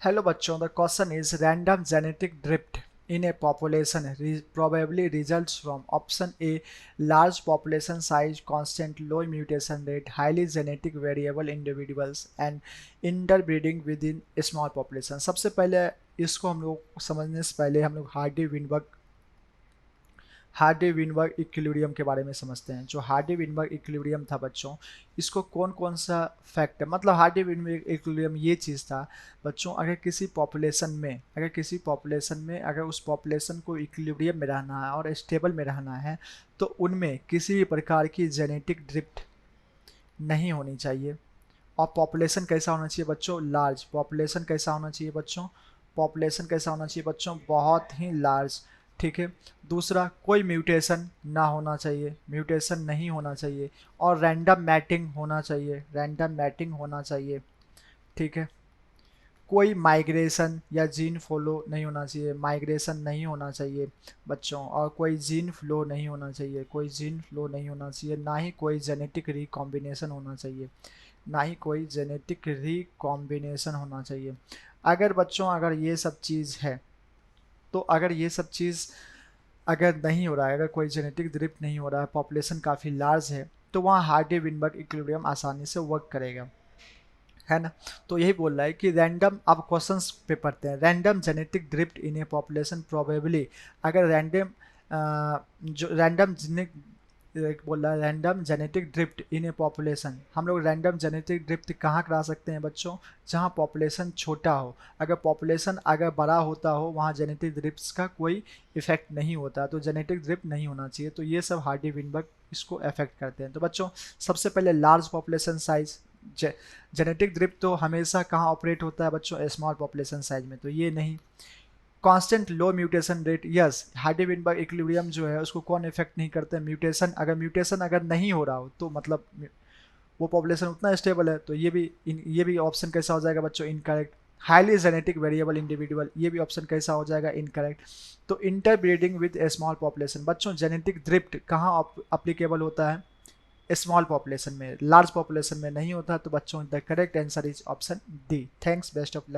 Hello बच्चों, the question is random genetic drift in a population probably results from option A large population size, constant low mutation rate, highly genetic variable individuals and interbreeding within a small population। सबसे पहले इसको हम लोग समझने से पहले हम लोग हार्डी विनबर्ग इक्विलिब्रियम के बारे में समझते हैं। जो हार्डी विनबर्ग इक्विलिब्रियम था बच्चों, इसको कौन कौन सा फैक्टर, मतलब हार्डी विनबर्ग इक्विलिब्रियम ये चीज़ था बच्चों, अगर किसी पॉपुलेशन में अगर उस पॉपुलेशन को इक्विलिब्रियम में रहना है और स्टेबल में रहना है तो उनमें किसी भी प्रकार की जेनेटिक ड्रिफ्ट नहीं होनी चाहिए। और पॉपुलेशन कैसा होना चाहिए बच्चों? लार्ज। पॉपुलेशन कैसा होना चाहिए बच्चों? पॉपुलेशन कैसा होना चाहिए बच्चों? बहुत ही लार्ज। ठीक है। दूसरा, कोई म्यूटेशन ना होना चाहिए, म्यूटेशन नहीं होना चाहिए। और रैंडम मैटिंग होना चाहिए, रैंडम मैटिंग होना चाहिए। ठीक है। कोई माइग्रेशन या जीन फॉलो नहीं होना चाहिए, माइग्रेशन नहीं होना चाहिए बच्चों। और कोई जीन फ्लो नहीं होना चाहिए, कोई जीन फ्लो नहीं होना चाहिए। ना ही कोई जेनेटिक रिकॉम्बिनेशन होना चाहिए, ना ही कोई जेनेटिक रिकॉम्बिनेशन होना चाहिए। अगर बच्चों अगर ये सब चीज़ है तो अगर ये सब चीज़ अगर नहीं हो रहा है, अगर कोई जेनेटिक ड्रिफ्ट नहीं हो रहा है, पॉपुलेशन काफ़ी लार्ज है, तो वहाँ हार्डी विनबर्ग इक्विलिब्रियम आसानी से वर्क करेगा, है ना। तो यही बोल रहा है कि रैंडम, अब क्वेश्चंस पे पढ़ते हैं। रैंडम जेनेटिक ड्रिफ्ट इन ए पॉपुलेशन प्रोबेबली, अगर रैंडम जो रैंडम बोल रहा है रैंडम जेनेटिक ड्रिफ्ट इन ए पॉपुलेशन, हम लोग रैंडम जेनेटिक ड्रिफ्ट कहाँ करा सकते हैं बच्चों? जहाँ पॉपुलेशन छोटा हो। अगर पॉपुलेशन अगर बड़ा होता हो वहाँ जेनेटिक ड्रिफ्ट का कोई इफेक्ट नहीं होता, तो जेनेटिक ड्रिफ्ट नहीं होना चाहिए। तो ये सब हार्डी विनबर्ग इसको अफेक्ट करते हैं। तो बच्चों सबसे पहले large population size, genetic drift तो हमेशा कहाँ ऑपरेट होता है बच्चों? स्मॉल पॉपुलेशन साइज में, तो ये नहीं। Constant low mutation rate, yes, Hardy Weinberg equilibrium जो है उसको कौन इफेक्ट नहीं करते? म्यूटेशन। अगर म्यूटेशन अगर नहीं हो रहा हो तो मतलब वो पॉपुलेशन उतना स्टेबल है। तो ये भी ऑप्शन कैसा हो जाएगा बच्चों? Incorrect. Highly genetic variable individual, ये भी ऑप्शन कैसा हो जाएगा? इनकरेक्ट। तो interbreeding with A small population, बच्चों जेनेटिक ड्रिफ्ट कहाँ अप्लीकेबल होता है? स्मॉल पॉपुलेशन में, लार्ज पॉपुलेशन में नहीं होता। तो बच्चों the correct answer is option D. Thanks, best of luck.